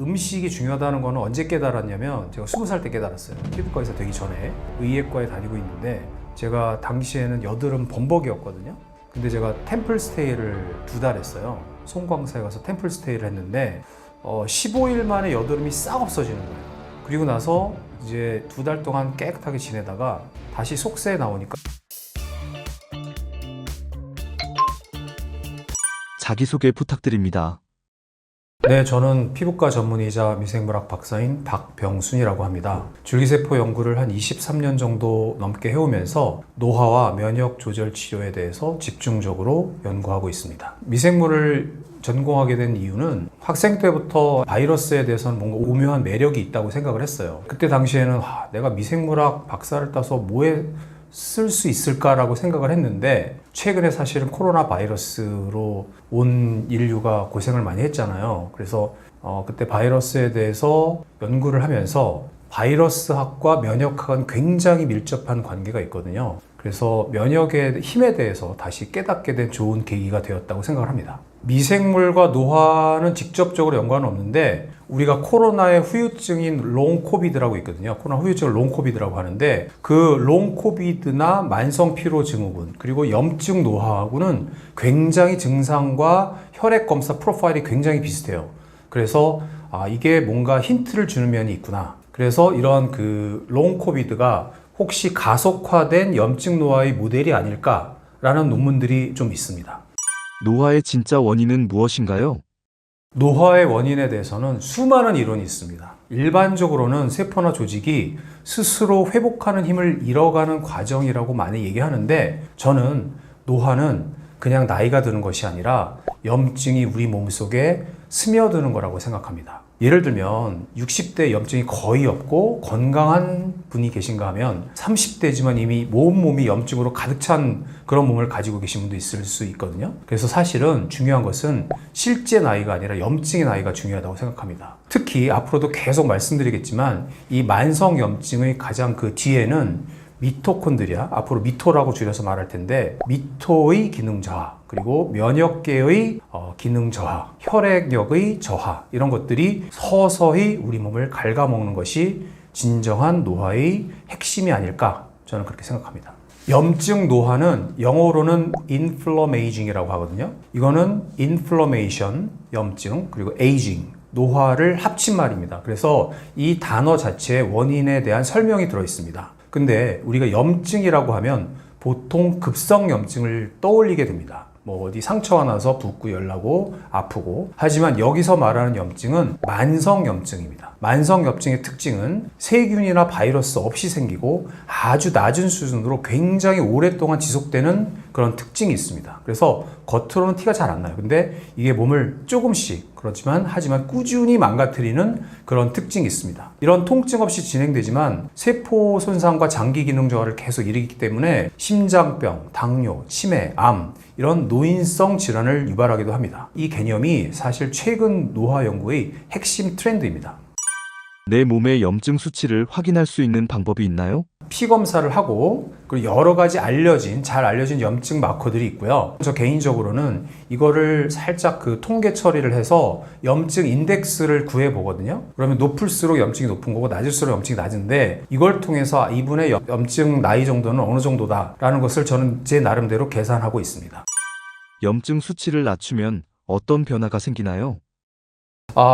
음식이 중요하다는 거는 언제 깨달았냐면 제가 20살 때 깨달았어요. 피부과에서 되기 전에 의예과에 다니고 있는데 제가 당시에는 여드름 범벅이었거든요. 근데 제가 템플스테이를 2달 했어요. 송광사에 가서 템플스테이를 했는데 15일 만에 여드름이 싹 없어지는 거예요. 그리고 나서 이제 2달 동안 깨끗하게 지내다가 다시 속세에 나오니까 자기소개 부탁드립니다. 네, 저는 피부과 전문의자 미생물학 박사인 박병순이라고 합니다. 줄기세포 연구를 한 23년 정도 넘게 해오면서 노화와 면역 조절 치료에 대해서 집중적으로 연구하고 있습니다. 미생물을 전공하게 된 이유는 학생 때부터 바이러스에 대해서는 뭔가 오묘한 매력이 있다고 생각을 했어요. 그때 당시에는 내가 미생물학 박사를 따서 뭐에 쓸 수 있을까라고 생각을 했는데 최근에 사실은 코로나 바이러스로 온 인류가 고생을 많이 했잖아요. 그래서 그때 바이러스에 대해서 연구를 하면서 바이러스학과 면역학은 굉장히 밀접한 관계가 있거든요. 그래서 면역의 힘에 대해서 다시 깨닫게 된 좋은 계기가 되었다고 생각을 합니다. 미생물과 노화는 직접적으로 연관은 없는데 우리가 코로나의 후유증인 롱코비드라고 있거든요. 코로나 후유증을 롱코비드라고 하는데 그 롱코비드나 만성피로증후군 그리고 염증 노화하고는 굉장히 증상과 혈액검사 프로파일이 굉장히 비슷해요. 그래서 이게 뭔가 힌트를 주는 면이 있구나. 그래서 이런 그 롱코비드가 혹시 가속화된 염증 노화의 모델이 아닐까라는 논문들이 좀 있습니다. 노화의 진짜 원인은 무엇인가요? 노화의 원인에 대해서는 수많은 이론이 있습니다. 일반적으로는 세포나 조직이 스스로 회복하는 힘을 잃어가는 과정이라고 많이 얘기하는데 저는 노화는 그냥 나이가 드는 것이 아니라 염증이 우리 몸속에 스며드는 거라고 생각합니다. 예를 들면 60대 염증이 거의 없고 건강한 분이 계신가 하면 30대지만 이미 몸이 염증으로 가득 찬 그런 몸을 가지고 계신 분도 있을 수 있거든요. 그래서 사실은 중요한 것은 실제 나이가 아니라 염증의 나이가 중요하다고 생각합니다. 특히 앞으로도 계속 말씀드리겠지만 이 만성 염증의 가장 그 뒤에는 미토콘드리아, 앞으로 미토라고 줄여서 말할 텐데 미토의 기능 저하, 그리고 면역계의 기능 저하, 혈액력의 저하 이런 것들이 서서히 우리 몸을 갉아먹는 것이 진정한 노화의 핵심이 아닐까 저는 그렇게 생각합니다. 염증 노화는 영어로는 inflammation이라고 하거든요. 이거는 inflammation, 염증, 그리고 aging, 노화를 합친 말입니다. 그래서 이 단어 자체에 원인에 대한 설명이 들어 있습니다. 근데 우리가 염증이라고 하면 보통 급성 염증을 떠올리게 됩니다. 뭐 어디 상처가 나서 붓고 열나고 아프고. 하지만 여기서 말하는 염증은 만성 염증입니다. 만성 염증의 특징은 세균이나 바이러스 없이 생기고 아주 낮은 수준으로 굉장히 오랫동안 지속되는 그런 특징이 있습니다. 그래서 겉으로는 티가 잘 안 나요. 근데 이게 몸을 조금씩 하지만 꾸준히 망가뜨리는 그런 특징이 있습니다. 이런 통증 없이 진행되지만 세포 손상과 장기 기능 저하를 계속 일으키기 때문에 심장병, 당뇨, 치매, 암 이런 노인성 질환을 유발하기도 합니다. 이 개념이 사실 최근 노화 연구의 핵심 트렌드입니다. 내 몸의 염증 수치를 확인할 수 있는 방법이 있나요? 피 검사를 하고 그리고 여러 가지 잘 알려진 염증 마커들이 있고요. 저 개인적으로는 이거를 살짝 그 통계 처리를 해서 염증 인덱스를 구해 보거든요. 그러면 높을수록 염증이 높은 거고 낮을수록 염증이 낮은데 이걸 통해서 이분의 염증 나이 정도는 어느 정도다라는 것을 저는 제 나름대로 계산하고 있습니다. 염증 수치를 낮추면 어떤 변화가 생기나요?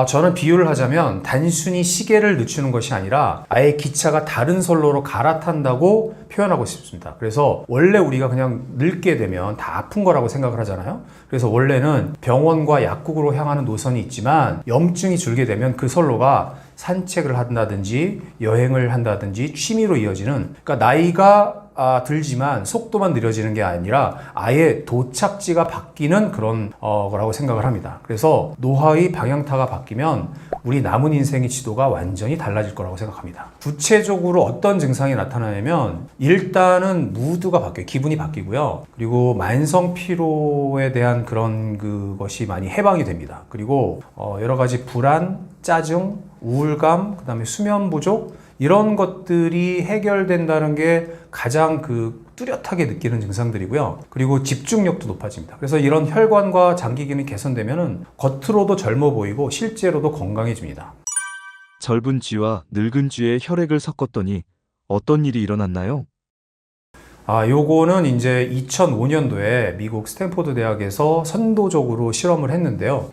저는 비유를 하자면 단순히 시계를 늦추는 것이 아니라 아예 기차가 다른 선로로 갈아탄다고 표현하고 싶습니다. 그래서 원래 우리가 그냥 늙게 되면 다 아픈 거라고 생각을 하잖아요. 그래서 원래는 병원과 약국으로 향하는 노선이 있지만 염증이 줄게 되면 그 선로가 산책을 한다든지 여행을 한다든지 취미로 이어지는, 그러니까 나이가 들지만 속도만 느려지는 게 아니라 아예 도착지가 바뀌는 그런 거라고 생각을 합니다. 그래서 노화의 방향타가 바뀌면 우리 남은 인생의 지도가 완전히 달라질 거라고 생각합니다. 구체적으로 어떤 증상이 나타나냐면 일단은 무드가 바뀌어요. 기분이 바뀌고요. 그리고 만성 피로에 대한 그런 그것이 많이 해방이 됩니다. 그리고 여러 가지 불안, 짜증, 우울감, 그 다음에 수면 부족 이런 것들이 해결된다는 게 가장 그 뚜렷하게 느끼는 증상들이고요. 그리고 집중력도 높아집니다. 그래서 이런 혈관과 장기 기능이 개선되면은 겉으로도 젊어 보이고 실제로도 건강해집니다. 젊은 쥐와 늙은 쥐의 혈액을 섞었더니 어떤 일이 일어났나요? 요거는 이제 2005년도에 미국 스탠포드 대학에서 선도적으로 실험을 했는데요.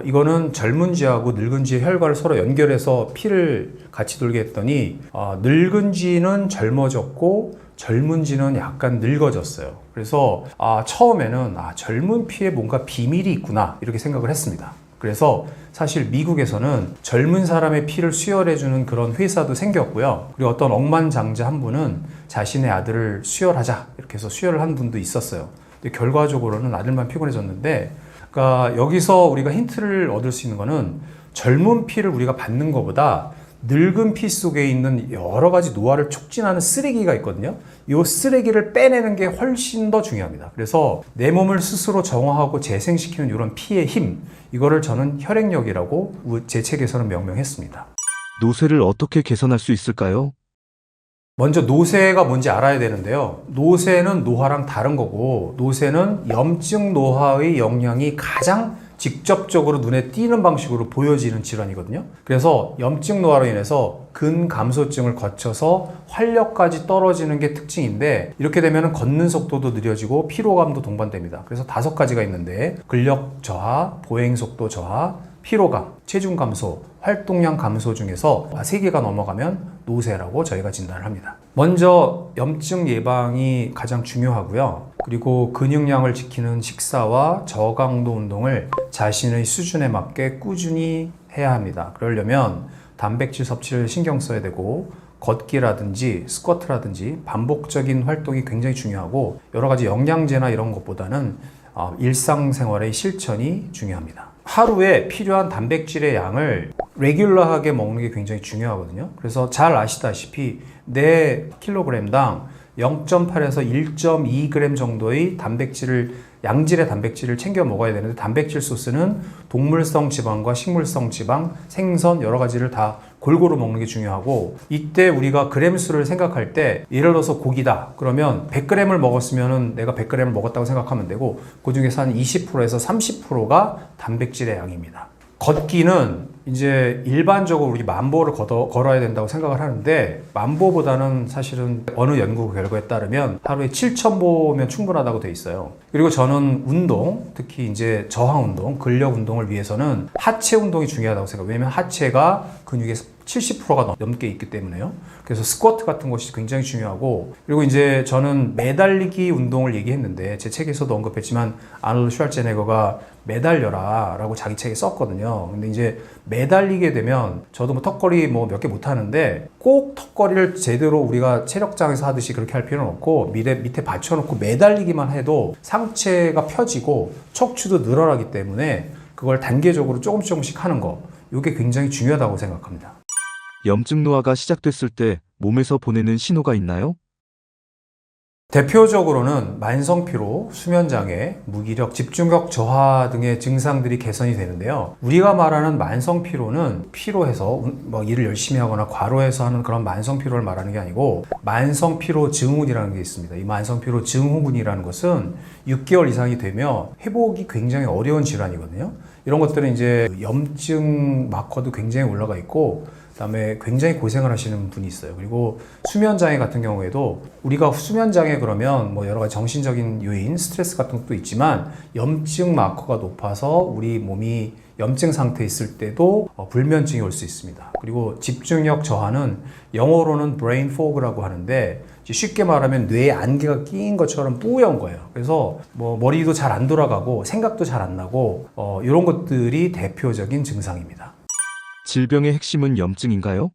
이거는 젊은 쥐하고 늙은 쥐의 혈관을 서로 연결해서 피를 같이 돌게 했더니, 늙은 쥐는 젊어졌고, 젊은 쥐는 약간 늙어졌어요. 그래서, 처음에는, 젊은 피에 뭔가 비밀이 있구나, 이렇게 생각을 했습니다. 그래서 사실 미국에서는 젊은 사람의 피를 수혈해주는 그런 회사도 생겼고요. 그리고 어떤 억만장자 한 분은 자신의 아들을 수혈하자 이렇게 해서 수혈을 한 분도 있었어요. 근데 결과적으로는 아들만 피곤해졌는데, 그러니까 여기서 우리가 힌트를 얻을 수 있는 거는 젊은 피를 우리가 받는 것보다 늙은 피 속에 있는 여러 가지 노화를 촉진하는 쓰레기가 있거든요. 이 쓰레기를 빼내는 게 훨씬 더 중요합니다. 그래서 내 몸을 스스로 정화하고 재생시키는 이런 피의 힘, 이거를 저는 혈액력이라고 제 책에서는 명명했습니다. 노쇠를 어떻게 개선할 수 있을까요? 먼저 노쇠가 뭔지 알아야 되는데요. 노쇠는 노화랑 다른 거고, 노쇠는 염증 노화의 영향이 가장 직접적으로 눈에 띄는 방식으로 보여지는 질환이거든요. 그래서 염증 노화로 인해서 근감소증을 거쳐서 활력까지 떨어지는 게 특징인데, 이렇게 되면 걷는 속도도 느려지고 피로감도 동반됩니다. 그래서 5가지가 있는데, 근력 저하, 보행 속도 저하, 피로감, 체중 감소, 활동량 감소 중에서 3개가 넘어가면 노쇠라고 저희가 진단을 합니다. 먼저 염증 예방이 가장 중요하고요. 그리고 근육량을 지키는 식사와 저강도 운동을 자신의 수준에 맞게 꾸준히 해야 합니다. 그러려면 단백질 섭취를 신경 써야 되고, 걷기라든지 스쿼트라든지 반복적인 활동이 굉장히 중요하고, 여러 가지 영양제나 이런 것보다는 일상생활의 실천이 중요합니다. 하루에 필요한 단백질의 양을 레귤러하게 먹는 게 굉장히 중요하거든요. 그래서 잘 아시다시피 내 킬로그램당 0.8에서 1.2g 정도의 양질의 단백질을 챙겨 먹어야 되는데, 단백질 소스는 동물성 지방과 식물성 지방, 생선 여러 가지를 다 골고루 먹는 게 중요하고, 이때 우리가 그램 수를 생각할 때 예를 들어서 고기다 그러면 100g을 먹었으면 내가 100g을 먹었다고 생각하면 되고, 그 중에서 한 20%에서 30%가 단백질의 양입니다. 걷기는 이제 일반적으로 우리 10,000보를 걸어야 된다고 생각을 하는데, 10,000보보다는 사실은 어느 연구 결과에 따르면 하루에 7,000보면 충분하다고 돼 있어요. 그리고 저는 운동, 특히 이제 저항 운동, 근력 운동을 위해서는 하체 운동이 중요하다고 생각해요. 왜냐면 하체가 근육의 70%가 넘게 있기 때문에요. 그래서 스쿼트 같은 것이 굉장히 중요하고, 그리고 이제 저는 매달리기 운동을 얘기했는데, 제 책에서도 언급했지만 아놀드 슈왈제네거가 매달려라 라고 자기 책에 썼거든요. 근데 이제 매달리게 되면 저도 뭐 턱걸이 몇 개 못하는데, 꼭 턱걸이를 제대로 우리가 체력장에서 하듯이 그렇게 할 필요는 없고, 밑에 받쳐놓고 매달리기만 해도 상체가 펴지고 척추도 늘어나기 때문에 그걸 단계적으로 조금씩 하는 거, 이게 굉장히 중요하다고 생각합니다. 염증 노화가 시작됐을 때 몸에서 보내는 신호가 있나요? 대표적으로는 만성피로, 수면장애, 무기력, 집중력 저하 등의 증상들이 개선이 되는데요. 우리가 말하는 만성피로는 피로해서 일을 열심히 하거나 과로해서 하는 그런 만성피로를 말하는 게 아니고, 만성피로 증후군이라는 게 있습니다. 이 만성피로 증후군이라는 것은 6개월 이상이 되며 회복이 굉장히 어려운 질환이거든요. 이런 것들은 이제 염증 마커도 굉장히 올라가 있고, 그다음에 굉장히 고생을 하시는 분이 있어요. 그리고 수면장애 같은 경우에도, 우리가 수면장애 그러면 여러 가지 정신적인 요인, 스트레스 같은 것도 있지만, 염증 마커가 높아서 우리 몸이 염증 상태에 있을 때도 불면증이 올 수 있습니다. 그리고 집중력 저하는 영어로는 brain fog라고 하는데, 쉽게 말하면 뇌에 안개가 낀 것처럼 뿌연 거예요. 그래서 머리도 잘 안 돌아가고 생각도 잘 안 나고, 이런 것들이 대표적인 증상입니다. 질병의 핵심은 염증인가요?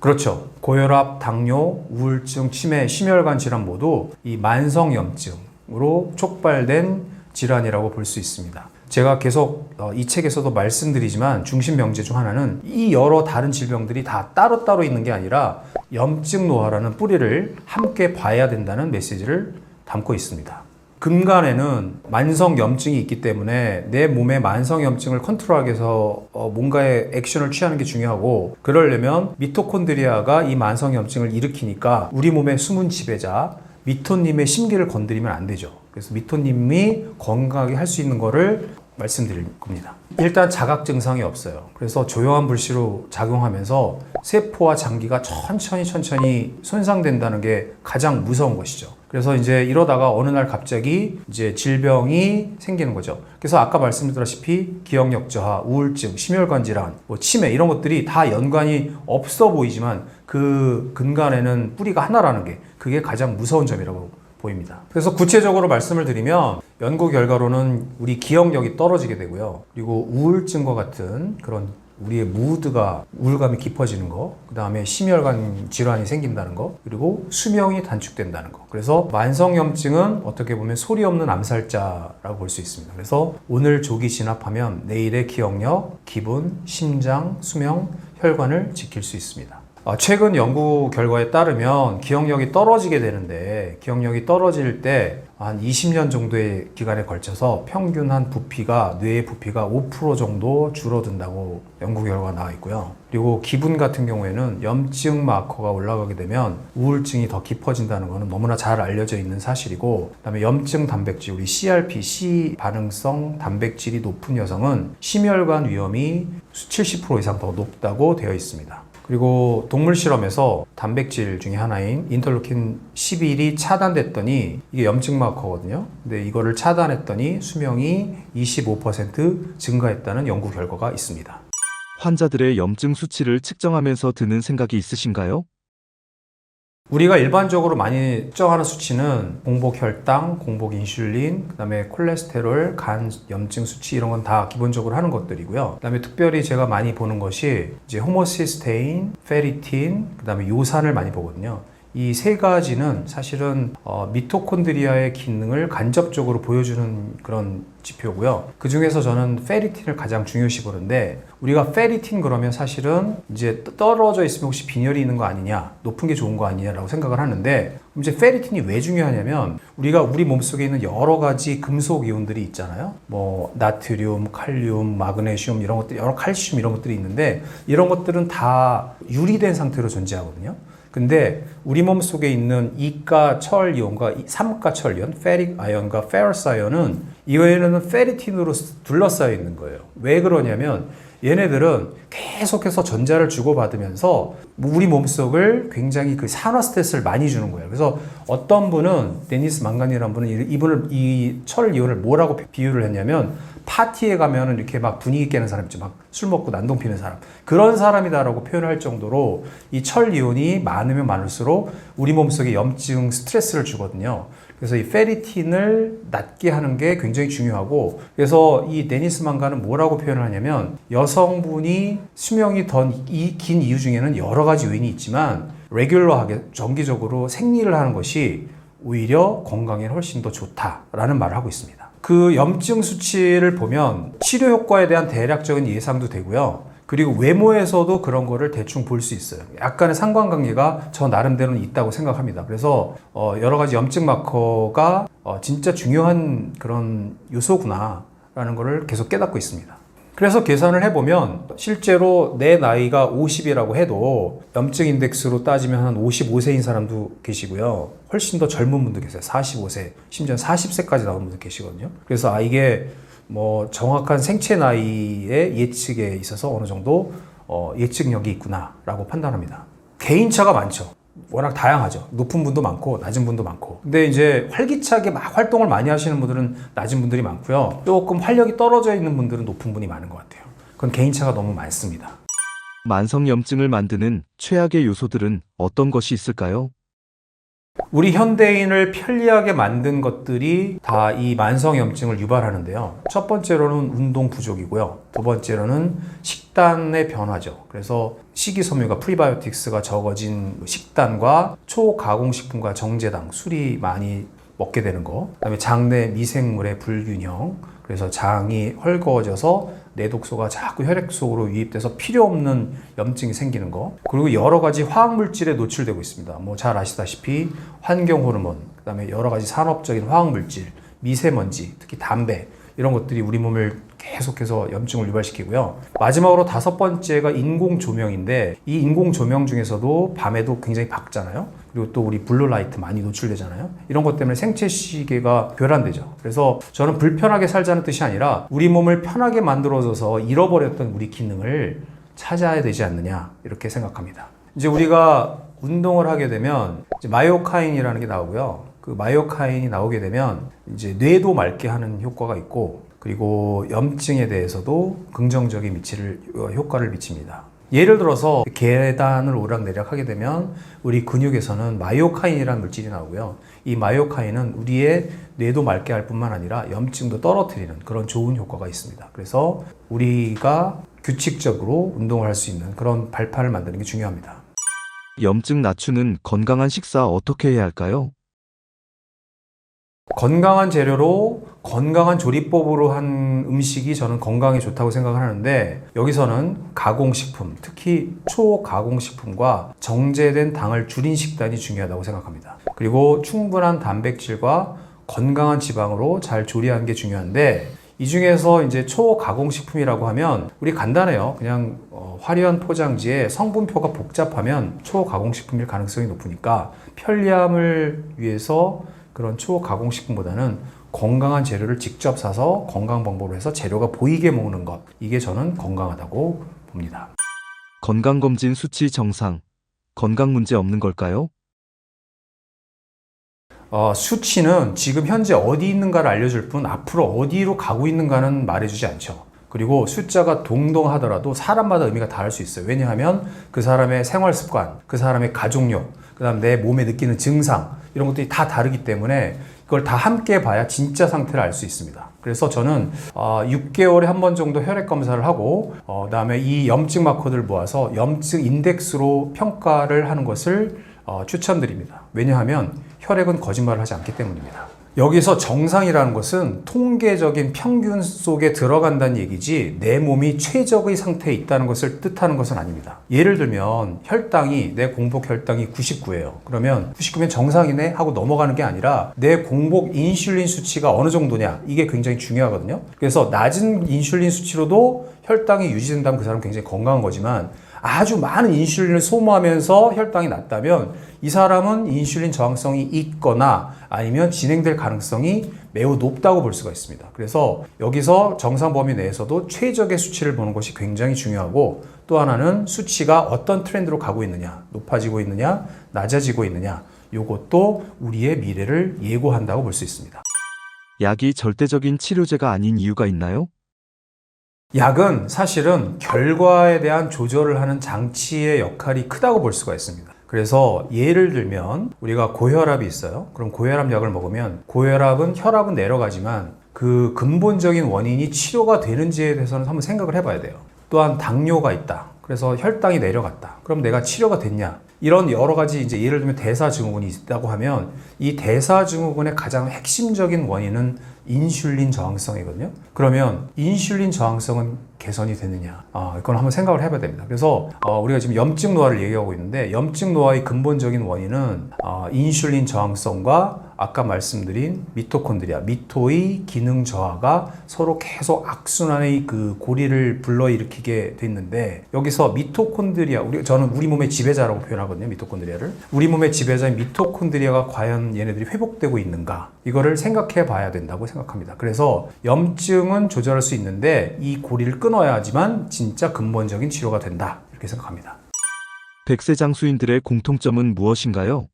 그렇죠. 고혈압, 당뇨, 우울증, 치매, 심혈관 질환 모두 이 만성염증으로 촉발된 질환이라고 볼 수 있습니다. 제가 계속 이 책에서도 말씀드리지만, 중심 명제 중 하나는 이 여러 다른 질병들이 다 따로따로 있는 게 아니라 염증 노화라는 뿌리를 함께 봐야 된다는 메시지를 담고 있습니다. 금간에는 만성염증이 있기 때문에 내 몸의 만성염증을 컨트롤하기 위해서 뭔가의 액션을 취하는 게 중요하고, 그러려면 미토콘드리아가 이 만성염증을 일으키니까 우리 몸의 숨은 지배자, 미토님의 심기를 건드리면 안 되죠. 그래서 미토님이 건강하게 할 수 있는 거를 말씀드릴 겁니다. 일단 자각 증상이 없어요. 그래서 조용한 불씨로 작용하면서 세포와 장기가 천천히 손상된다는 게 가장 무서운 것이죠. 그래서 이제 이러다가 어느 날 갑자기 이제 질병이 생기는 거죠. 그래서 아까 말씀드렸다시피 기억력 저하, 우울증, 심혈관 질환, 뭐 치매 이런 것들이 다 연관이 없어 보이지만 그 근간에는 뿌리가 하나라는 게 그게 가장 무서운 점이라고 보입니다. 그래서 구체적으로 말씀을 드리면 연구 결과로는 우리 기억력이 떨어지게 되고요. 그리고 우울증과 같은 그런 우리의 무드가 우울감이 깊어지는 거, 그 다음에 심혈관 질환이 생긴다는 거, 그리고 수명이 단축된다는 거. 그래서 만성염증은 어떻게 보면 소리 없는 암살자라고 볼 수 있습니다. 그래서 오늘 조기 진압하면 내일의 기억력, 기분, 심장, 수명, 혈관을 지킬 수 있습니다. 최근 연구 결과에 따르면 기억력이 떨어지게 되는데 기억력이 떨어질 때 한 20년 정도의 기간에 걸쳐서 평균 한 부피가 뇌의 부피가 5% 정도 줄어든다고 연구 결과가 나와 있고요. 그리고 기분 같은 경우에는 염증 마커가 올라가게 되면 우울증이 더 깊어진다는 것은 너무나 잘 알려져 있는 사실이고, 그다음에 염증 단백질 우리 CRP, C 반응성 단백질이 높은 여성은 심혈관 위험이 70% 이상 더 높다고 되어 있습니다. 그리고 동물 실험에서 단백질 중에 하나인 인터루킨 11이 차단됐더니 이게 염증 마커거든요. 근데 이거를 차단했더니 수명이 25% 증가했다는 연구 결과가 있습니다. 환자들의 염증 수치를 측정하면서 드는 생각이 있으신가요? 우리가 일반적으로 많이 측정하는 수치는 공복 혈당, 공복 인슐린, 그다음에 콜레스테롤, 간 염증 수치 이런 건 다 기본적으로 하는 것들이고요. 그다음에 특별히 제가 많이 보는 것이 이제 호모시스테인, 페리틴, 그다음에 요산을 많이 보거든요. 이 세 가지는 사실은 미토콘드리아의 기능을 간접적으로 보여주는 그런 지표고요. 그 중에서 저는 페리틴을 가장 중요시 보는데, 우리가 페리틴 그러면 사실은 이제 떨어져 있으면 혹시 빈혈이 있는 거 아니냐, 높은 게 좋은 거 아니냐라고 생각을 하는데, 이제 페리틴이 왜 중요하냐면 우리가 우리 몸속에 있는 여러 가지 금속 이온들이 있잖아요. 뭐 나트륨, 칼륨, 마그네슘 이런 것들, 여러 칼슘 이런 것들이 있는데 이런 것들은 다 유리된 상태로 존재하거든요. 근데 우리 몸 속에 있는 이가 철 이온과 삼가 철 이온, 페릭 아연과 페러스 아연은 이외에는 페리틴으로 둘러싸여 있는 거예요. 왜 그러냐면 얘네들은 계속해서 전자를 주고받으면서 우리 몸속을 굉장히 그 산화 스트레스를 많이 주는 거예요. 그래서 어떤 분은 데니스 망간이라는 분은 이 철 이온을 뭐라고 비유를 했냐면, 파티에 가면은 이렇게 막 분위기 깨는 사람 있죠. 막 술 먹고 난동 피는 사람. 그런 사람이다라고 표현할 정도로 이 철 이온이 많으면 많을수록 우리 몸속에 염증 스트레스를 주거든요. 그래서 이 페리틴을 낮게 하는 게 굉장히 중요하고, 그래서 이 데니스 망간은 뭐라고 표현을 하냐면, 여성분이 수명이 더 긴 이유 중에는 여러 가지 요인이 있지만 레귤러하게 정기적으로 생리를 하는 것이 오히려 건강에 훨씬 더 좋다라는 말을 하고 있습니다. 그 염증 수치를 보면 치료 효과에 대한 대략적인 예상도 되고요. 그리고 외모에서도 그런 거를 대충 볼 수 있어요. 약간의 상관관계가 저 나름대로는 있다고 생각합니다. 그래서 여러 가지 염증 마커가 진짜 중요한 그런 요소구나 라는 거를 계속 깨닫고 있습니다. 그래서 계산을 해보면 실제로 내 나이가 50이라고 해도 염증 인덱스로 따지면 한 55세인 사람도 계시고요. 훨씬 더 젊은 분도 계세요. 45세, 심지어 40세까지 나온 분도 계시거든요. 그래서 이게 뭐 정확한 생체 나이의 예측에 있어서 어느 정도 예측력이 있구나라고 판단합니다. 개인차가 많죠. 워낙 다양하죠. 높은 분도 많고 낮은 분도 많고. 근데 이제 활기차게 막 활동을 많이 하시는 분들은 낮은 분들이 많고요. 조금 활력이 떨어져 있는 분들은 높은 분이 많은 것 같아요. 그건 개인차가 너무 많습니다. 만성염증을 만드는 최악의 요소들은 어떤 것이 있을까요? 우리 현대인을 편리하게 만든 것들이 다 이 만성염증을 유발하는데요. 첫 번째로는 운동 부족이고요. 두 번째로는 식단의 변화죠. 그래서 식이섬유가 프리바이오틱스가 적어진 식단과 초가공식품과 정제당, 술이 많이 먹게 되는 거. 그다음에 장내 미생물의 불균형. 그래서 장이 헐거워져서 내독소가 자꾸 혈액 속으로 유입돼서 필요 없는 염증이 생기는 거. 그리고 여러 가지 화학물질에 노출되고 있습니다. 뭐 잘 아시다시피 환경 호르몬, 그다음에 여러 가지 산업적인 화학물질, 미세먼지, 특히 담배 이런 것들이 우리 몸을 계속해서 염증을 유발시키고요. 마지막으로 5번째가 인공 조명인데 이 인공 조명 중에서도 밤에도 굉장히 밝잖아요. 그리고 또 우리 블루라이트 많이 노출되잖아요. 이런 것 때문에 생체 시계가 교란되죠. 그래서 저는 불편하게 살자는 뜻이 아니라 우리 몸을 편하게 만들어줘서 잃어버렸던 우리 기능을 찾아야 되지 않느냐 이렇게 생각합니다. 이제 우리가 운동을 하게 되면 이제 마이오카인이라는 게 나오고요. 그 마이오카인이 나오게 되면 이제 뇌도 맑게 하는 효과가 있고 그리고 염증에 대해서도 긍정적인 효과를 미칩니다. 예를 들어서 계단을 오락내락 하게 되면 우리 근육에서는 마이오카인이라는 물질이 나오고요. 이 마이오카인은 우리의 뇌도 맑게 할 뿐만 아니라 염증도 떨어뜨리는 그런 좋은 효과가 있습니다. 그래서 우리가 규칙적으로 운동을 할 수 있는 그런 발판을 만드는 게 중요합니다. 염증 낮추는 건강한 식사 어떻게 해야 할까요? 건강한 재료로 건강한 조리법으로 한 음식이 저는 건강에 좋다고 생각을 하는데 여기서는 가공식품, 특히 초가공식품과 정제된 당을 줄인 식단이 중요하다고 생각합니다. 그리고 충분한 단백질과 건강한 지방으로 잘 조리하는 게 중요한데 이 중에서 이제 초가공식품이라고 하면 우리 간단해요. 그냥 화려한 포장지에 성분표가 복잡하면 초가공식품일 가능성이 높으니까 편리함을 위해서 그런 초가공식품보다는 건강한 재료를 직접 사서 건강 방법으로 해서 재료가 보이게 먹는 것, 이게 저는 건강하다고 봅니다. 건강검진 수치 정상, 건강 문제 없는 걸까요? 수치는 지금 현재 어디 있는가를 알려줄 뿐 앞으로 어디로 가고 있는가는 말해주지 않죠. 그리고 숫자가 동등하더라도 사람마다 의미가 다를 수 있어요. 왜냐하면 그 사람의 생활 습관, 그 사람의 가족력, 그 다음 내 몸에 느끼는 증상 이런 것들이 다 다르기 때문에 그걸 다 함께 봐야 진짜 상태를 알 수 있습니다. 그래서 저는 6개월에 한 번 정도 혈액 검사를 하고 그다음에 이 염증 마커들을 모아서 염증 인덱스로 평가를 하는 것을 추천드립니다. 왜냐하면 혈액은 거짓말을 하지 않기 때문입니다. 여기서 정상이라는 것은 통계적인 평균 속에 들어간다는 얘기지 내 몸이 최적의 상태에 있다는 것을 뜻하는 것은 아닙니다. 예를 들면 내 공복 혈당이 99예요. 그러면 99면 정상이네 하고 넘어가는 게 아니라 내 공복 인슐린 수치가 어느 정도냐 이게 굉장히 중요하거든요. 그래서 낮은 인슐린 수치로도 혈당이 유지된다면 그 사람은 굉장히 건강한 거지만 아주 많은 인슐린을 소모하면서 혈당이 낮다면 이 사람은 인슐린 저항성이 있거나 아니면 진행될 가능성이 매우 높다고 볼 수가 있습니다. 그래서 여기서 정상 범위 내에서도 최적의 수치를 보는 것이 굉장히 중요하고 또 하나는 수치가 어떤 트렌드로 가고 있느냐, 높아지고 있느냐, 낮아지고 있느냐 이것도 우리의 미래를 예고한다고 볼 수 있습니다. 약이 절대적인 치료제가 아닌 이유가 있나요? 약은 사실은 결과에 대한 조절을 하는 장치의 역할이 크다고 볼 수가 있습니다. 그래서 예를 들면 우리가 고혈압이 있어요. 그럼 고혈압 약을 먹으면 혈압은 내려가지만 그 근본적인 원인이 치료가 되는지에 대해서는 한번 생각을 해봐야 돼요. 또한 당뇨가 있다. 그래서 혈당이 내려갔다. 그럼 내가 치료가 됐냐? 이런 여러 가지 이제 예를 들면 대사증후군이 있다고 하면 이 대사증후군의 가장 핵심적인 원인은 인슐린 저항성이거든요. 그러면 인슐린 저항성은 개선이 되느냐? 이건 한번 생각을 해봐야 됩니다. 그래서 우리가 지금 염증 노화를 얘기하고 있는데 염증 노화의 근본적인 원인은 인슐린 저항성과 아까 말씀드린 미토콘드리아, 미토의 기능 저하가 서로 계속 악순환의 그 고리를 불러일으키게 됐는데 여기서 미토콘드리아, 저는 우리 몸의 지배자라고 표현하거든요. 미토콘드리아를. 우리 몸의 지배자인 미토콘드리아가 과연 얘네들이 회복되고 있는가? 이거를 생각해 봐야 된다고 생각합니다. 그래서 염증은 조절할 수 있는데 이 고리를 끊어야지만 진짜 근본적인 치료가 된다. 이렇게 생각합니다. 100세 장수인들의 공통점은 무엇인가요?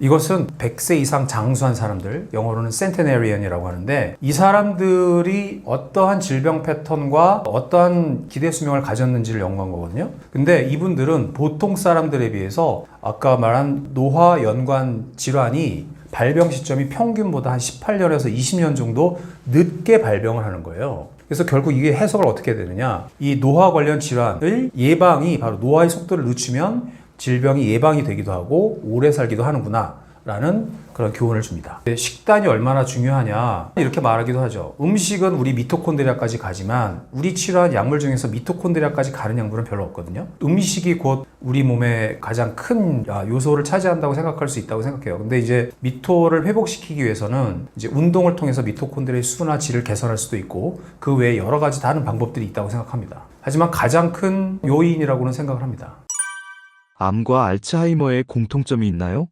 이것은 100세 이상 장수한 사람들, 영어로는 센테네리언이라고 하는데 이 사람들이 어떠한 질병 패턴과 어떠한 기대 수명을 가졌는지를 연구한 거거든요. 근데 이분들은 보통 사람들에 비해서 아까 말한 노화 연관 질환이 발병 시점이 평균보다 한 18년에서 20년 정도 늦게 발병을 하는 거예요. 그래서 결국 이게 해석을 어떻게 해야 되느냐. 이 노화 관련 질환을 예방이 바로 노화의 속도를 늦추면 질병이 예방이 되기도 하고 오래 살기도 하는구나 라는 그런 교훈을 줍니다. 식단이 얼마나 중요하냐 이렇게 말하기도 하죠. 음식은 우리 미토콘드리아까지 가지만 우리 치료한 약물 중에서 미토콘드리아까지 가는 약물은 별로 없거든요. 음식이 곧 우리 몸의 가장 큰 요소를 차지한다고 생각할 수 있다고 생각해요. 근데 이제 미토를 회복시키기 위해서는 이제 운동을 통해서 미토콘드리아의 수나 질을 개선할 수도 있고 그 외에 여러 가지 다른 방법들이 있다고 생각합니다. 하지만 가장 큰 요인이라고는 생각을 합니다. 암과 알츠하이머의 공통점이 있나요?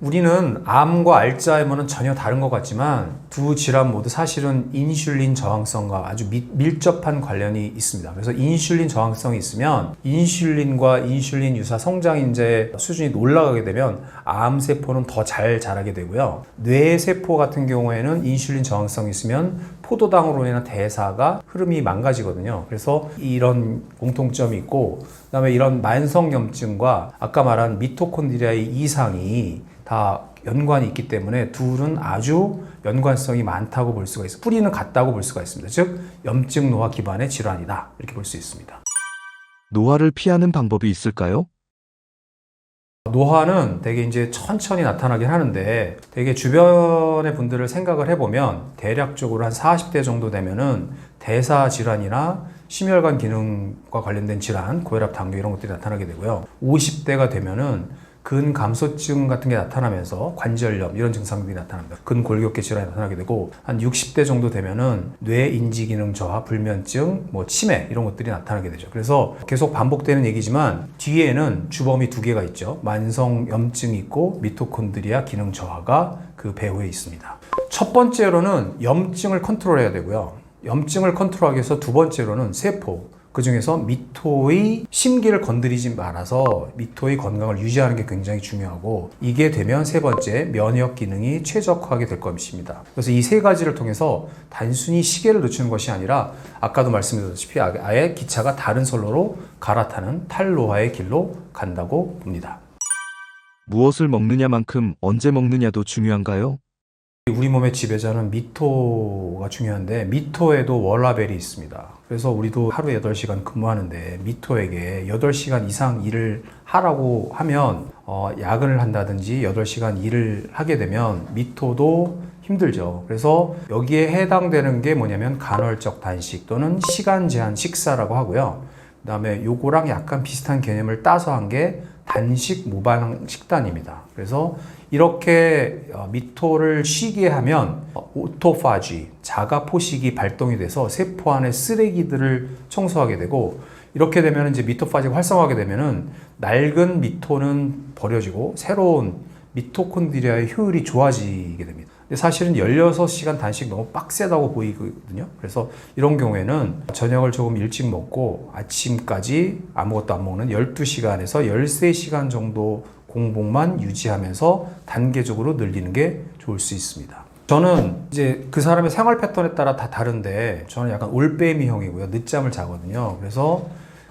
우리는 암과 알츠하이머는 전혀 다른 것 같지만 두 질환 모두 사실은 인슐린 저항성과 아주 밀접한 관련이 있습니다. 그래서 인슐린 저항성이 있으면 인슐린과 인슐린 유사 성장인자의 수준이 올라가게 되면 암세포는 더 잘 자라게 되고요. 뇌세포 같은 경우에는 인슐린 저항성이 있으면 포도당으로 인한 대사가 흐름이 망가지거든요. 그래서 이런 공통점이 있고 그다음에 이런 만성염증과 아까 말한 미토콘드리아의 이상이 다 연관이 있기 때문에 둘은 아주 연관성이 많다고 볼 수가 있습니다. 뿌리는 같다고 볼 수가 있습니다. 즉 염증 노화 기반의 질환이다 이렇게 볼 수 있습니다. 노화를 피하는 방법이 있을까요? 노화는 되게 이제 천천히 나타나긴 하는데 되게 주변의 분들을 생각을 해보면 대략적으로 한 40대 정도 되면은 대사 질환이나 심혈관 기능과 관련된 질환, 고혈압, 당뇨 이런 것들이 나타나게 되고요. 50대가 되면은 근감소증 같은 게 나타나면서 관절염 이런 증상들이 나타납니다. 근골격계 질환이 나타나게 되고 한 60대 정도 되면은 뇌 인지 기능 저하, 불면증, 치매 이런 것들이 나타나게 되죠. 그래서 계속 반복되는 얘기지만 뒤에는 주범이 두 개가 있죠. 만성 염증이 있고 미토콘드리아 기능 저하가 그 배후에 있습니다. 첫 번째로는 염증을 컨트롤해야 되고요. 염증을 컨트롤하기 위해서 두 번째로는 세포, 그 중에서 미토의 심기를 건드리지 말아서 미토의 건강을 유지하는 게 굉장히 중요하고 이게 되면 세 번째 면역 기능이 최적화하게 될 것입니다. 그래서 이 세 가지를 통해서 단순히 시계를 늦추는 것이 아니라 아까도 말씀드렸다시피 아예 기차가 다른 선로로 갈아타는 탈노화의 길로 간다고 봅니다. 무엇을 먹느냐만큼 언제 먹느냐도 중요한가요? 우리 몸의 지배자는 미토가 중요한데 미토에도 월라벨이 있습니다. 그래서 우리도 하루 8시간 근무하는데 미토에게 8시간 이상 일을 하라고 하면 야근을 한다든지 8시간 일을 하게 되면 미토도 힘들죠. 그래서 여기에 해당되는 게 뭐냐면 간헐적 단식 또는 시간 제한 식사라고 하고요. 그 다음에 요거랑 약간 비슷한 개념을 따서 한 게 단식 무방 식단입니다. 그래서 이렇게 미토를 쉬게 하면 오토파지, 자가 포식이 발동이 돼서 세포 안의 쓰레기들을 청소하게 되고 이렇게 되면 이제 미토파지가 활성화하게 되면은 낡은 미토는 버려지고 새로운 미토콘드리아의 효율이 좋아지게 됩니다. 근데 사실은 16시간 단식 너무 빡세다고 보이거든요. 그래서 이런 경우에는 저녁을 조금 일찍 먹고 아침까지 아무것도 안 먹는 12시간에서 13시간 정도 공복만 유지하면서 단계적으로 늘리는 게 좋을 수 있습니다. 저는 이제 그 사람의 생활 패턴에 따라 다 다른데 저는 약간 올빼미형이고요. 늦잠을 자거든요. 그래서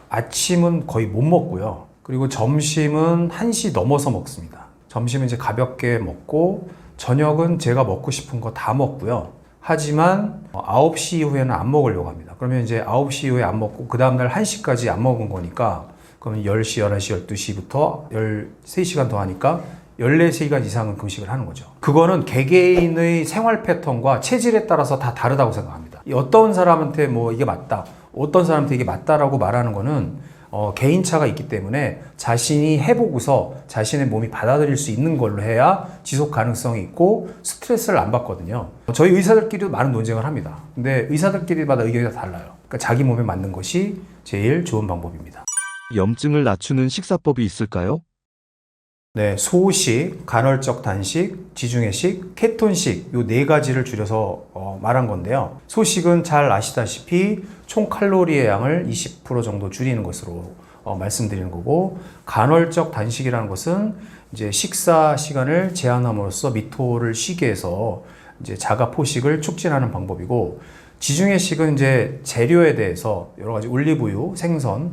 아침은 거의 못 먹고요. 그리고 점심은 1시 넘어서 먹습니다. 점심은 이제 가볍게 먹고 저녁은 제가 먹고 싶은 거 다 먹고요. 하지만 9시 이후에는 안 먹으려고 합니다. 그러면 이제 9시 이후에 안 먹고 그 다음날 1시까지 안 먹은 거니까 그러면 10시, 11시, 12시부터 13시간 더 하니까 14시간 이상은 금식을 하는 거죠. 그거는 개개인의 생활 패턴과 체질에 따라서 다 다르다고 생각합니다. 어떤 사람한테 이게 맞다, 어떤 사람한테 이게 맞다라고 말하는 거는 개인차가 있기 때문에 자신이 해보고서 자신의 몸이 받아들일 수 있는 걸로 해야 지속 가능성이 있고 스트레스를 안 받거든요. 저희 의사들끼리도 많은 논쟁을 합니다. 근데 의사들끼리마다 의견이 다 달라요. 그러니까 자기 몸에 맞는 것이 제일 좋은 방법입니다. 염증을 낮추는 식사법이 있을까요? 네, 소식, 간헐적 단식, 지중해식, 케톤식 요 네 가지를 줄여서 말한 건데요. 소식은 잘 아시다시피 총 칼로리의 양을 20% 정도 줄이는 것으로 말씀드리는 거고, 간헐적 단식이라는 것은 이제 식사 시간을 제한함으로써 미토를 쉬게 해서 이제 자가 포식을 촉진하는 방법이고, 지중해식은 이제 재료에 대해서 여러 가지 올리브유, 생선,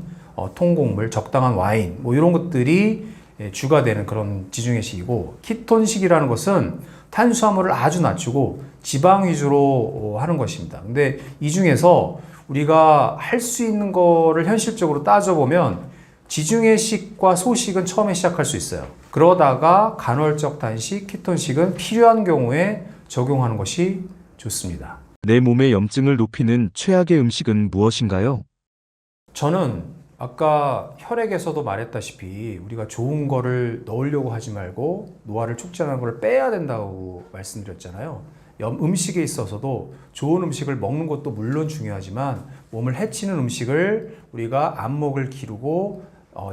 통곡물, 적당한 와인 이런 것들이 주가 되는 그런 지중해식이고, 키톤식이라는 것은 탄수화물을 아주 낮추고 지방 위주로 하는 것입니다. 근데 이 중에서 우리가 할 수 있는 거를 현실적으로 따져보면 지중해식과 소식은 처음에 시작할 수 있어요. 그러다가 간헐적 단식, 키톤식은 필요한 경우에 적용하는 것이 좋습니다. 내 몸의 염증을 높이는 최악의 음식은 무엇인가요? 저는 아까 혈액에서도 말했다시피 우리가 좋은 거를 넣으려고 하지 말고 노화를 촉진하는 걸 빼야 된다고 말씀드렸잖아요. 음식에 있어서도 좋은 음식을 먹는 것도 물론 중요하지만 몸을 해치는 음식을 우리가 안목을 기르고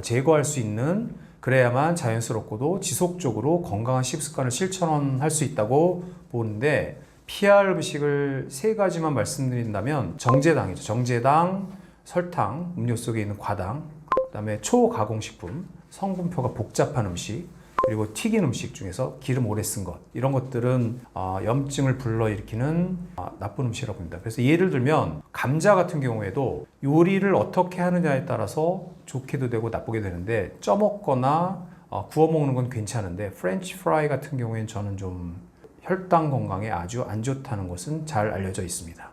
제거할 수 있는, 그래야만 자연스럽고도 지속적으로 건강한 식습관을 실천할 수 있다고 보는데, 피할 음식을 세 가지만 말씀드린다면 정제당이죠. 정제당, 설탕, 음료 속에 있는 과당, 그다음에 초가공식품, 성분표가 복잡한 음식, 그리고 튀긴 음식 중에서 기름 오래 쓴 것, 이런 것들은 염증을 불러일으키는 나쁜 음식이라고 봅니다. 그래서 예를 들면 감자 같은 경우에도 요리를 어떻게 하느냐에 따라서 좋게도 되고 나쁘게 되는데, 쪄먹거나 구워 먹는 건 괜찮은데 프렌치 프라이 같은 경우에는 저는 좀 혈당 건강에 아주 안 좋다는 것은 잘 알려져 있습니다.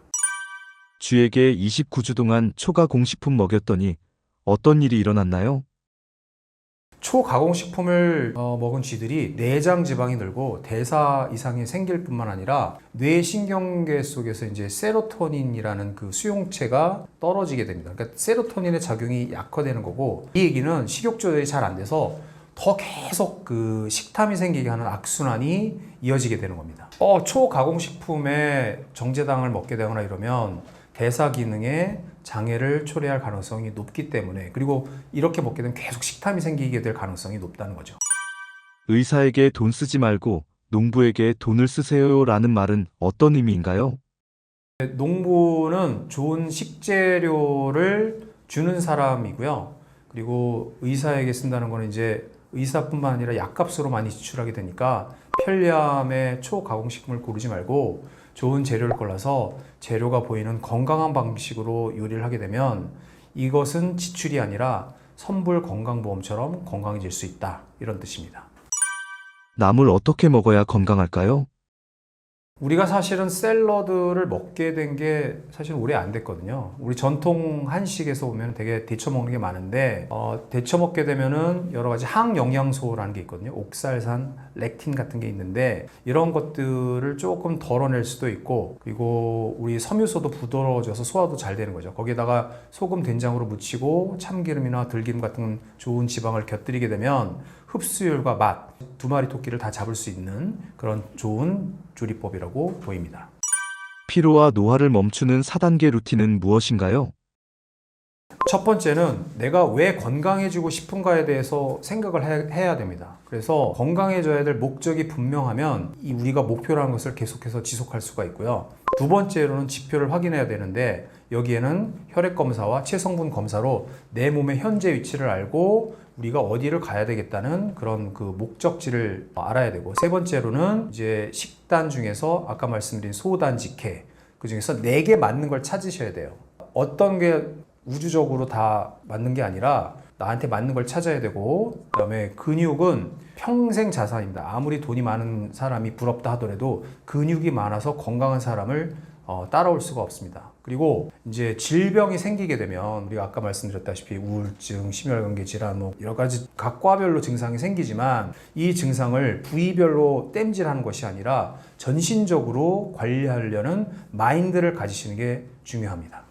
쥐에게 29주 동안 초가 공식품 먹였더니 어떤 일이 일어났나요? 초가공식품을 먹은 쥐들이 내장 지방이 늘고 대사 이상이 생길 뿐만 아니라 뇌 신경계 속에서 이제 세로토닌이라는 그 수용체가 떨어지게 됩니다. 그러니까 세로토닌의 작용이 약화되는 거고, 이 얘기는 식욕 조절이 잘 안 돼서 더 계속 그 식탐이 생기게 하는 악순환이 이어지게 되는 겁니다. 초가공식품에 정제당을 먹게 되거나 이러면 대사 기능에 장애를 초래할 가능성이 높기 때문에, 그리고 이렇게 먹게 되면 계속 식탐이 생기게 될 가능성이 높다는 거죠. 의사에게 돈 쓰지 말고 농부에게 돈을 쓰세요라는 말은 어떤 의미인가요? 농부는 좋은 식재료를 주는 사람이고요. 그리고 의사에게 쓴다는 거는 이제 의사뿐만 아니라 약값으로 많이 지출하게 되니까 편리함의 초가공식품을 고르지 말고 좋은 재료를 골라서 재료가 보이는 건강한 방식으로 요리를 하게 되면 이것은 지출이 아니라 선불 건강보험처럼 건강해질 수 있다, 이런 뜻입니다. 나물 어떻게 먹어야 건강할까요? 우리가 사실은 샐러드를 먹게 된 게 사실 오래 안 됐거든요. 우리 전통 한식에서 보면 되게 데쳐 먹는 게 많은데, 데쳐 먹게 되면은 여러 가지 항영양소라는 게 있거든요. 옥살산, 렉틴 같은 게 있는데, 이런 것들을 조금 덜어낼 수도 있고, 그리고 우리 섬유소도 부드러워져서 소화도 잘 되는 거죠. 거기에다가 소금, 된장으로 무치고 참기름이나 들기름 같은 좋은 지방을 곁들이게 되면 흡수율과 맛, 두 마리 토끼를 다 잡을 수 있는 그런 좋은 조리법이라고 보입니다. 피로와 노화를 멈추는 4단계 루틴은 무엇인가요? 첫 번째는 내가 왜 건강해지고 싶은가에 대해서 생각을 해야 됩니다. 그래서 건강해져야 될 목적이 분명하면 우리가 목표라는 것을 계속해서 지속할 수가 있고요. 두 번째로는 지표를 확인해야 되는데, 여기에는 혈액 검사와 체성분 검사로 내 몸의 현재 위치를 알고 우리가 어디를 가야 되겠다는 그런 그 목적지를 알아야 되고, 세 번째로는 이제 식단 중에서 아까 말씀드린 소단직해, 그 중에서 내게 맞는 걸 찾으셔야 돼요. 어떤 게 우주적으로 다 맞는 게 아니라 나한테 맞는 걸 찾아야 되고, 그다음에 근육은 평생 자산입니다. 아무리 돈이 많은 사람이 부럽다 하더라도 근육이 많아서 건강한 사람을 따라올 수가 없습니다. 그리고 이제 질병이 생기게 되면 우리가 아까 말씀드렸다시피 우울증, 심혈관계 질환, 뭐 여러 가지 각 과별로 증상이 생기지만 이 증상을 부위별로 땜질하는 것이 아니라 전신적으로 관리하려는 마인드를 가지시는 게 중요합니다.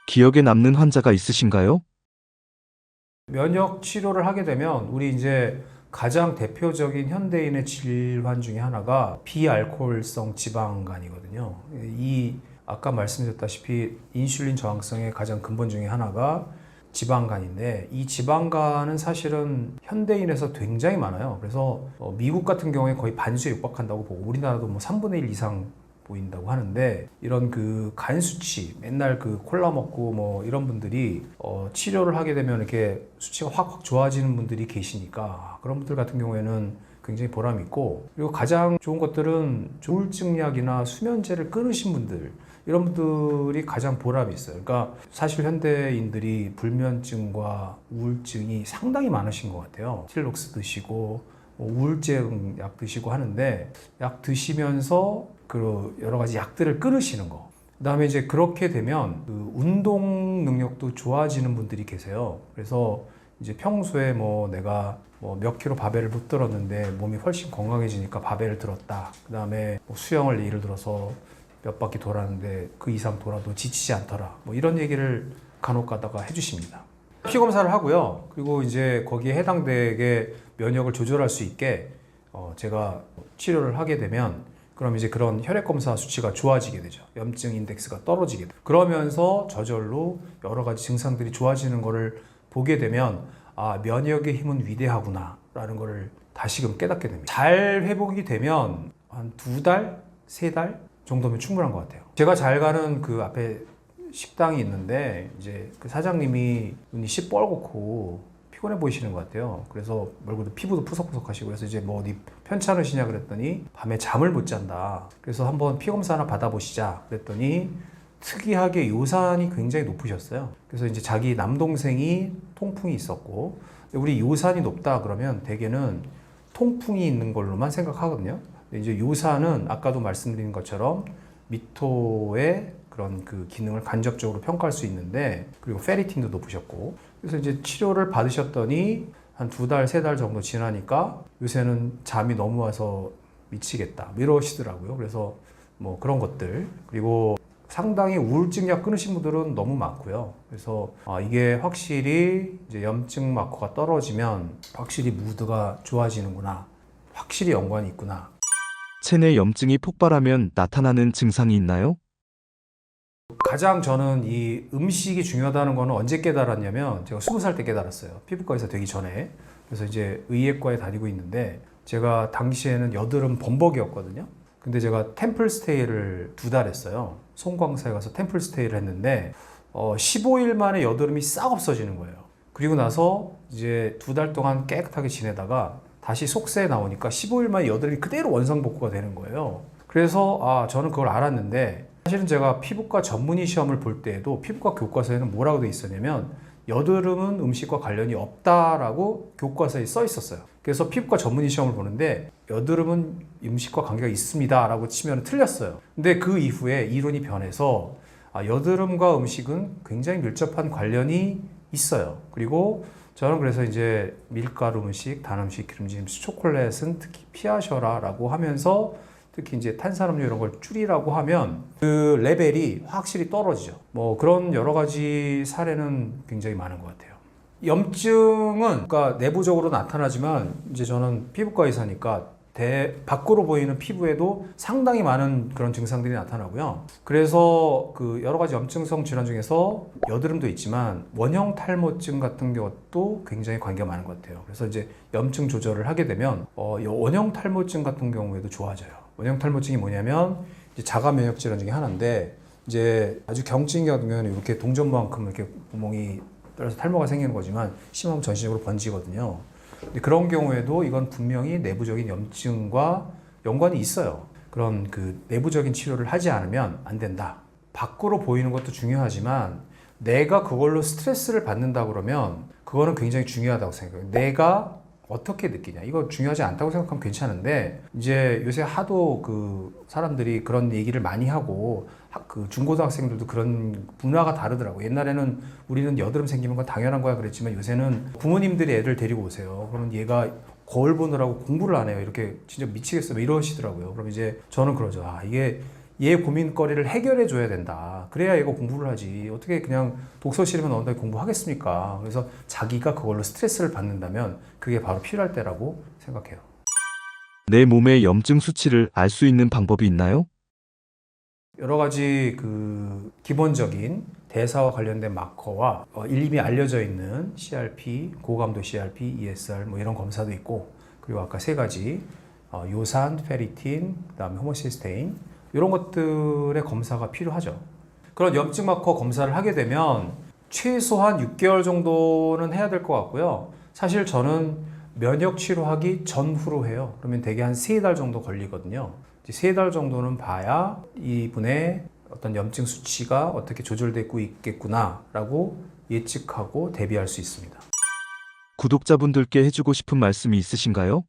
기억에 남는 환자가 있으신가요? 면역 치료를 하게 되면 우리 이제 가장 대표적인 현대인의 질환 중에 하나가 비알코올성 지방간이거든요. 이 아까 말씀드렸다시피 인슐린 저항성의 가장 근본 중에 하나가 지방간인데, 이 지방간은 사실은 현대인에서 굉장히 많아요. 그래서 미국 같은 경우에 거의 반수에 육박한다고 보고, 우리나라도 뭐 3분의 1 이상 보인다고 하는데, 이런 그 간 수치, 맨날 그 콜라 먹고 뭐 이런 분들이 치료를 하게 되면 이렇게 수치가 확 좋아지는 분들이 계시니까, 그런 분들 같은 경우에는 굉장히 보람이 있고, 그리고 가장 좋은 것들은 우울증약이나 수면제를 끊으신 분들, 이런 분들이 가장 보람이 있어요. 그러니까 사실 현대인들이 불면증과 우울증이 상당히 많으신 것 같아요. 틸록스 드시고 우울증 약 드시고 하는데, 약 드시면서 그 여러 가지 약들을 끊으시는 거, 그다음에 이제 그렇게 되면 그 운동 능력도 좋아지는 분들이 계세요. 그래서 이제 평소에 뭐 내가 뭐 몇 킬로 바벨을 못 들었는데 몸이 훨씬 건강해지니까 바벨을 들었다. 그 다음에 뭐 수영을 예를 들어서 몇 바퀴 돌았는데 그 이상 돌아도 지치지 않더라. 뭐 이런 얘기를 간혹 가다가 해주십니다. 피 검사를 하고요. 그리고 이제 거기에 해당되게 면역을 조절할 수 있게 제가 치료를 하게 되면 그럼 이제 그런 혈액 검사 수치가 좋아지게 되죠. 염증 인덱스가 떨어지게 돼요. 그러면서 저절로 여러 가지 증상들이 좋아지는 거를 보게 되면 아, 면역의 힘은 위대하구나 라는 거를 다시금 깨닫게 됩니다. 잘 회복이 되면 한 2달, 3달 정도면 충분한 것 같아요. 제가 잘 가는 그 앞에 식당이 있는데 이제 그 사장님이 눈이 시뻘겋고 피곤해 보이시는 것 같아요. 그래서 얼굴도 피부도 푸석푸석하시고 그래서 이제 뭐 어디 편찮으시냐 그랬더니 밤에 잠을 못 잔다. 그래서 한번 피 검사 하나 받아보시자 그랬더니 특이하게 요산이 굉장히 높으셨어요. 그래서 이제 자기 남동생이 통풍이 있었고 우리 요산이 높다 그러면 대개는 통풍이 있는 걸로만 생각하거든요. 근데 이제 요산은 아까도 말씀드린 것처럼 미토의 그런 그 기능을 간접적으로 평가할 수 있는데 그리고 페리틴도 높으셨고 그래서 이제 치료를 받으셨더니 한 2달, 3달 정도 지나니까 요새는 잠이 너무 와서 미치겠다 이러시더라고요. 그래서 뭐 그런 것들 그리고 상당히 우울증 약 끊으신 분들은 너무 많고요. 그래서 이게 확실히 이제 염증 마커가 떨어지면 확실히 무드가 좋아지는구나. 확실히 연관이 있구나. 체내 염증이 폭발하면 나타나는 증상이 있나요? 가장 저는 이 음식이 중요하다는 거는 언제 깨달았냐면 제가 20살 때 깨달았어요. 피부과 의사 되기 전에. 그래서 이제 의예과에 다니고 있는데 제가 당시에는 여드름 범벅이었거든요. 근데 제가 템플스테이를 2달 했어요. 송광사에 가서 템플스테이를 했는데 15일 만에 여드름이 싹 없어지는 거예요. 그리고 나서 이제 2달 동안 깨끗하게 지내다가 다시 속세에 나오니까 15일 만에 여드름이 그대로 원상복구가 되는 거예요. 그래서 저는 그걸 알았는데 사실은 제가 피부과 전문의 시험을 볼 때에도 피부과 교과서에는 뭐라고 돼 있었냐면 여드름은 음식과 관련이 없다라고 교과서에 써 있었어요. 그래서 피부과 전문의 시험을 보는데 여드름은 음식과 관계가 있습니다 라고 치면 틀렸어요. 근데 그 이후에 이론이 변해서 여드름과 음식은 굉장히 밀접한 관련이 있어요. 그리고 저는 그래서 이제 밀가루 음식, 단 음식, 기름진 음식, 초콜릿은 특히 피하셔라 라고 하면서 특히 이제 탄산음료 이런 걸 줄이라고 하면 그 레벨이 확실히 떨어지죠. 뭐 그런 여러 가지 사례는 굉장히 많은 것 같아요. 염증은 그러니까 내부적으로 나타나지만 이제 저는 피부과 의사니까 밖으로 보이는 피부에도 상당히 많은 그런 증상들이 나타나고요. 그래서 그 여러 가지 염증성 질환 중에서 여드름도 있지만 원형 탈모증 같은 것도 굉장히 관계가 많은 것 같아요. 그래서 이제 염증 조절을 하게 되면 원형 탈모증 같은 경우에도 좋아져요. 원형 탈모증이 뭐냐면 이제 자가 면역 질환 중에 하나인데 이제 아주 경증 같은 경우는 이렇게 동전만큼 이렇게 구멍이 뚫려서 탈모가 생기는 거지만 심하면 전신적으로 번지거든요. 근데 그런 경우에도 이건 분명히 내부적인 염증과 연관이 있어요. 그런 그 내부적인 치료를 하지 않으면 안 된다. 밖으로 보이는 것도 중요하지만 내가 그걸로 스트레스를 받는다 그러면 그거는 굉장히 중요하다고 생각해요. 내가 어떻게 느끼냐 이거 중요하지 않다고 생각하면 괜찮은데 이제 요새 하도 그 사람들이 그런 얘기를 많이 하고 그 중고등학생들도 그런 문화가 다르더라고. 옛날에는 우리는 여드름 생기면 건 당연한 거야 그랬지만 요새는 부모님들이 애를 데리고 오세요. 그러면 얘가 거울 보느라고 공부를 안 해요. 이렇게 진짜 미치겠어 뭐 이러시더라고요. 그럼 이제 저는 그러죠. 이게 얘 고민거리를 해결해 줘야 된다. 그래야 얘가 공부를 하지. 어떻게 그냥 독서실에만 넣는다 공부하겠습니까? 그래서 자기가 그걸로 스트레스를 받는다면 그게 바로 필요할 때라고 생각해요. 내 몸의 염증 수치를 알 수 있는 방법이 있나요? 여러 가지 그 기본적인 대사와 관련된 마커와 이미 알려져 있는 CRP, 고감도 CRP, ESR 뭐 이런 검사도 있고 그리고 아까 3가지 요산, 페리틴, 그다음에 호모시스테인 이런 것들의 검사가 필요하죠. 그런 염증 마커 검사를 하게 되면 최소한 6개월 정도는 해야 될 것 같고요. 사실 저는 면역 치료하기 전후로 해요. 그러면 대개 한 3달 정도 걸리거든요. 3달 정도는 봐야 이분의 어떤 염증 수치가 어떻게 조절되고 있겠구나라고 예측하고 대비할 수 있습니다. 구독자분들께 해주고 싶은 말씀이 있으신가요?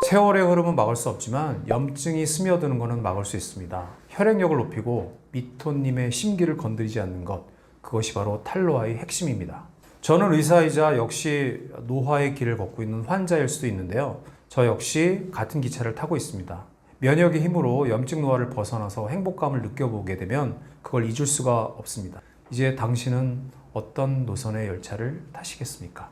세월의 흐름은 막을 수 없지만 염증이 스며드는 것은 막을 수 있습니다. 혈액력을 높이고 미토님의 심기를 건드리지 않는 것, 그것이 바로 탈로아의 핵심입니다. 저는 의사이자 역시 노화의 길을 걷고 있는 환자일 수도 있는데요. 저 역시 같은 기차를 타고 있습니다. 면역의 힘으로 염증 노화를 벗어나서 행복감을 느껴보게 되면 그걸 잊을 수가 없습니다. 이제 당신은 어떤 노선의 열차를 타시겠습니까?